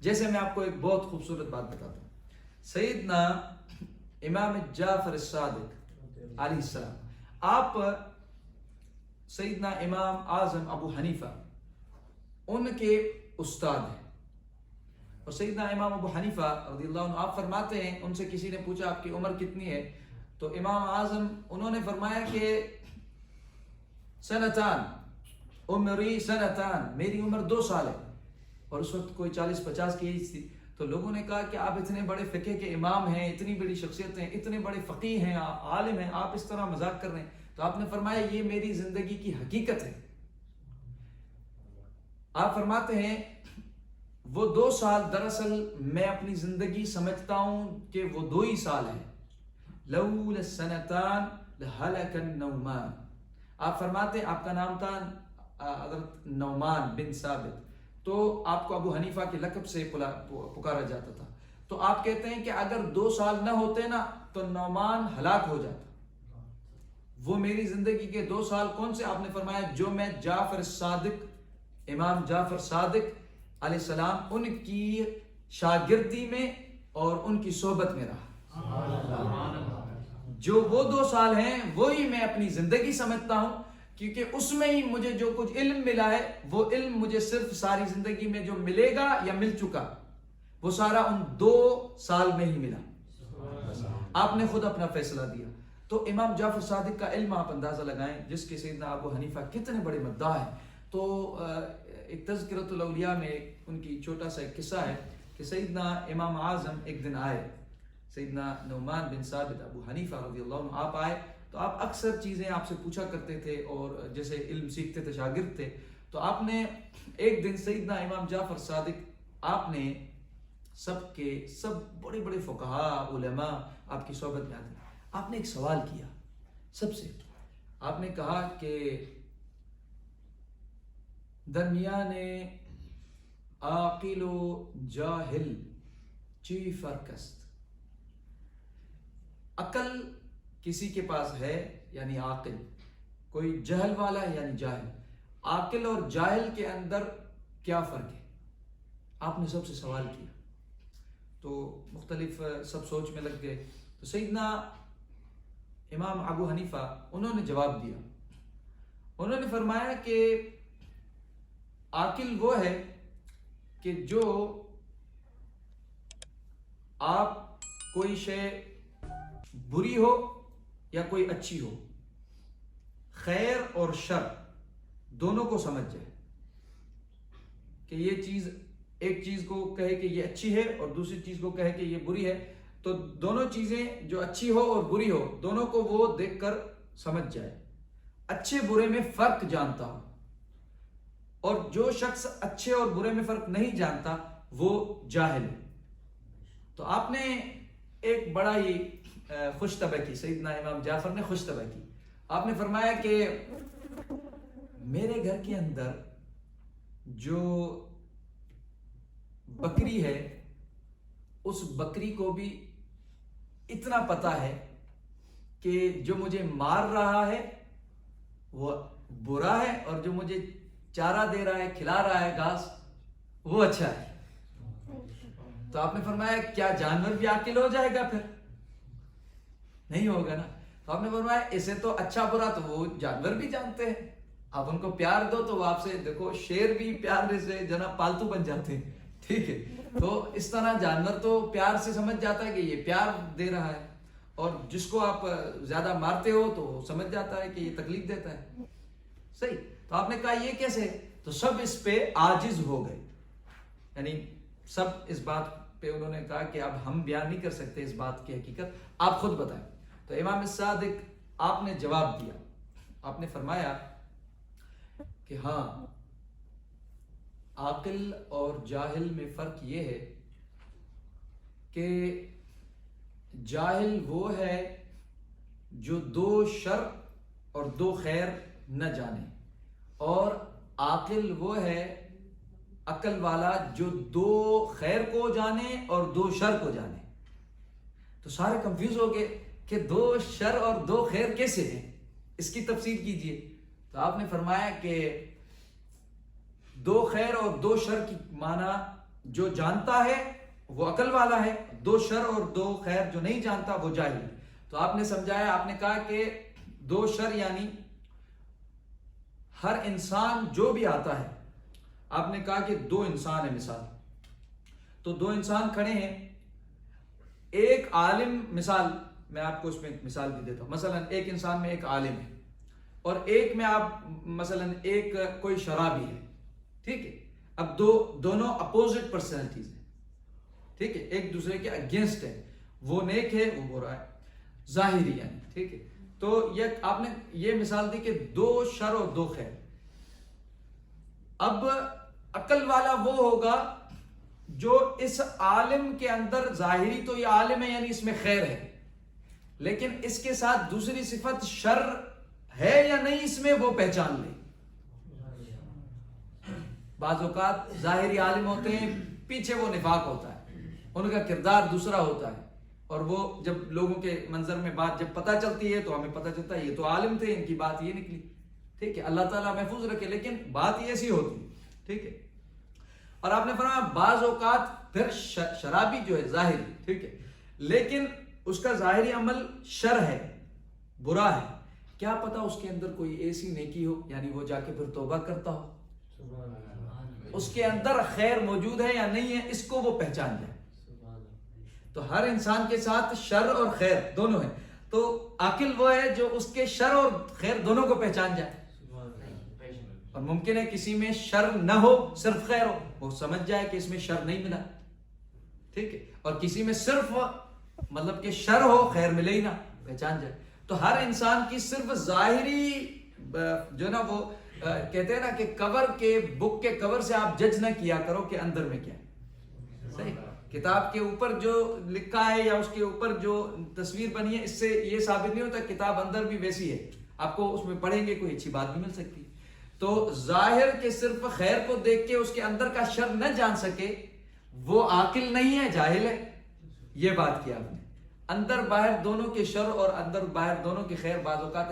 جیسے میں آپ کو ایک بہت خوبصورت بات بتاتا ہوں. سیدنا امام جعفر الصادق علیہ السلام، آپ سیدنا امام اعظم ابو حنیفہ ان کے استاد ہیں. اور سیدنا امام ابو حنیفہ رضی اللہ عنہ آپ فرماتے ہیں، ان سے کسی نے پوچھا آپ کی عمر کتنی ہے؟ تو امام اعظم انہوں نے فرمایا کہ سنتان، عمری سنتان، میری عمر 2 سال ہے. اور اس وقت کوئی 40-50 کی ایج تھی. تو لوگوں نے کہا کہ آپ اتنے بڑے فقہ کے امام ہیں، اتنی بڑی شخصیت ہیں، اتنے بڑے فقیہ ہیں، عالم ہیں، آپ اس طرح مذاق کر رہے ہیں. تو آپ نے فرمایا یہ میری زندگی کی حقیقت ہے. آپ فرماتے ہیں وہ 2 سال دراصل میں اپنی زندگی سمجھتا ہوں کہ وہ 2 ہی سال ہیں. لولا السنتان لہلک النعمان. آپ فرماتے آپ کا نام تھا حضرت نعمان بن ثابت، تو آپ کو ابو حنیفہ کے لقب سے پکارا جاتا تھا. تو آپ کہتے ہیں کہ اگر 2 سال نہ ہوتے نا تو نعمان ہلاک ہو جاتا. وہ میری زندگی کے 2 سال کون سے؟ آپ نے فرمایا جو میں جعفر صادق، امام جعفر صادق علیہ السلام ان کی شاگردی میں اور ان کی صحبت میں رہا. جو وہ 2 سال ہیں وہی میں اپنی زندگی سمجھتا ہوں، کیونکہ اس میں ہی مجھے جو کچھ علم ملا ہے وہ علم مجھے صرف ساری زندگی میں جو ملے گا یا مل چکا وہ سارا ان 2 سال میں ہی ملا. آپ نے خود اپنا فیصلہ دیا. تو امام جعفر صادق کا علم آپ اندازہ لگائیں، جس کے سیدنا ابو حنیفہ کتنے بڑے مدعا ہیں. تو ایک تذکرۃ الاولیاء میں ان کی چھوٹا سا ایک قصہ ہے کہ سیدنا امام اعظم ایک دن آئے، سیدنا نعمان بن ثابت ابو حنیفہ رضی اللہ عنہ آپ آئے. تو آپ اکثر چیزیں آپ سے پوچھا کرتے تھے اور جیسے علم سیکھتے تھے، شاگرد تھے. تو آپ نے ایک دن سیدنا امام جعفر صادق آپ نے سب بڑے بڑے فقہاء علماء آپ کی صحبت میں آتے، آپ نے ایک سوال کیا سب سے. آپ نے کہا کہ درمیان عاقل و جاہل چی فرق است؟ عقل کسی کے پاس ہے یعنی عاقل، کوئی جہل والا ہے یعنی جاہل. عاقل اور جاہل کے اندر کیا فرق ہے؟ آپ نے سب سے سوال کیا. تو مختلف سب سوچ میں لگ گئے. تو سیدنا امام ابو حنیفہ انہوں نے جواب دیا. انہوں نے فرمایا کہ عاقل وہ ہے کہ جو آپ کوئی شے بری ہو یا کوئی اچھی ہو، خیر اور شر دونوں کو سمجھ جائے. کہ یہ چیز، ایک چیز کو کہے کہ یہ اچھی ہے اور دوسری چیز کو کہے کہ یہ بری ہے، تو دونوں چیزیں جو اچھی ہو اور بری ہو دونوں کو وہ دیکھ کر سمجھ جائے، اچھے برے میں فرق جانتا ہو. اور جو شخص اچھے اور برے میں فرق نہیں جانتا وہ جاہل ہے. تو آپ نے ایک بڑا ہی خوش طبع کی، سیدنا امام جعفر نے خوش طبع کی. آپ نے فرمایا کہ میرے گھر کے اندر جو بکری ہے اس بکری کو بھی اتنا پتا ہے کہ جو مجھے مار رہا ہے وہ برا ہے اور جو مجھے چارہ دے رہا ہے، کھلا رہا ہے گھاس، وہ اچھا ہے. تو آپ نے فرمایا کیا جانور بھی عاقل ہو جائے گا؟ پھر نہیں ہوگا نا. تو آپ نے فرمایا اسے تو اچھا برا تو وہ جانور بھی جانتے ہیں، آپ ان کو پیار دو تو وہ آپ سے، دیکھو شیر بھی پیار سے جناب پالتو بن جاتے ہیں، ٹھیک ہے. تو اس طرح جانور تو پیار سے سمجھ جاتا ہے کہ یہ پیار دے رہا ہے، اور جس کو آپ زیادہ مارتے ہو تو وہ سمجھ جاتا ہے کہ یہ تکلیف دیتا ہے. صحیح. تو آپ نے کہا یہ کیسے؟ تو سب اس پہ عاجز ہو گئے، یعنی سب اس بات پہ انہوں نے کہا کہ اب ہم بیان نہیں کر سکتے اس بات کی حقیقت، آپ خود بتائیں. تو امام صادق آپ نے جواب دیا. آپ نے فرمایا کہ ہاں، عاقل اور جاہل میں فرق یہ ہے کہ جاہل وہ ہے جو 2 شر اور 2 خیر نہ جانے، اور عاقل وہ ہے، عقل والا، جو 2 خیر کو جانے اور 2 شر کو جانے. تو سارے کنفیوز ہو گئے کہ 2 شر اور 2 خیر کیسے ہیں، اس کی تفسیر کیجئے. تو آپ نے فرمایا کہ 2 خیر اور 2 شر کی معنی جو جانتا ہے وہ عقل والا ہے، دو شر اور دو خیر جو نہیں جانتا وہ جاہل ہے۔ تو آپ نے سمجھایا، آپ نے کہا کہ دو شر یعنی ہر انسان جو بھی آتا ہے، آپ نے کہا کہ دو انسان ہیں مثال، تو دو انسان کھڑے ہیں، ایک عالم، مثال میں آپ کو اس میں مثال بھی دیتا ہوں، مثلا ایک انسان میں ایک عالم ہے اور ایک میں آپ مثلا ایک کوئی شرابی ہے، ٹھیک ہے؟ اب دونوں اپوزٹ پرسنالٹیز ہیں، ٹھیک ہے، ایک دوسرے کے اگینسٹ ہے، وہ نیک ہے وہ برا ہے، ظاہری یعنی، ٹھیک ہے؟ تو یہ آپ نے یہ مثال دی کہ دو شر اور دو خیر۔ اب عقل والا وہ ہوگا جو اس عالم کے اندر، ظاہری تو یہ عالم ہے یعنی اس میں خیر ہے، لیکن اس کے ساتھ دوسری صفت شر ہے یا نہیں اس میں وہ پہچان لے۔ بعض اوقات ظاہری عالم ہوتے ہیں، پیچھے وہ نفاق ہوتا ہے، ان کا کردار دوسرا ہوتا ہے، اور وہ جب لوگوں کے منظر میں بات جب پتہ چلتی ہے تو ہمیں پتہ چلتا ہے یہ تو عالم تھے، ان کی بات یہ نکلی، ٹھیک ہے؟ اللہ تعالیٰ محفوظ رکھے، لیکن بات یہ ایسی ہوتی ہے، ٹھیک ہے؟ اور آپ نے فرمایا بعض اوقات پھر شرابی جو ہے ظاہری، ٹھیک ہے، لیکن اس کا ظاہری عمل شر ہے، برا ہے، کیا پتا اس کے اندر کوئی ایسی نیکی ہو، یعنی وہ جا کے پھر توبہ کرتا ہو، اس کے اندر خیر موجود ہے یا نہیں ہے، اس کو وہ پہچان جائے۔ تو ہر انسان کے ساتھ شر اور خیر دونوں ہیں، تو عاقل وہ ہے جو اس کے شر اور خیر دونوں کو پہچان جائے۔ اور ممکن ہے کسی میں شر نہ ہو صرف خیر ہو، وہ سمجھ جائے کہ اس میں شر نہیں ملا، ٹھیک ہے، اور کسی میں صرف مطلب کہ شر ہو خیر ملے ہی نہ، پہچان جائے۔ تو ہر انسان کی صرف ظاہری جو نا وہ کہتے ہیں نا کہ کور کے بک کے کور سے آپ جج نہ کیا کرو کہ اندر میں کیا ہے، صحیح؟ کتاب کے اوپر جو لکھا ہے یا اس کے اوپر جو تصویر بنی ہے، اس سے یہ ثابت نہیں ہوتا کتاب اندر بھی ویسی ہے، آپ کو اس میں پڑھیں گے کوئی اچھی بات بھی مل سکتی ہے۔ تو ظاہر کے صرف خیر کو دیکھ کے اس کے اندر کا شر نہ جان سکے، وہ عاقل نہیں ہے، جاہل ہے۔ یہ بات کی آپ نے، اندر باہر دونوں کے شر اور اندر باہر دونوں کی خیر بعض اوقات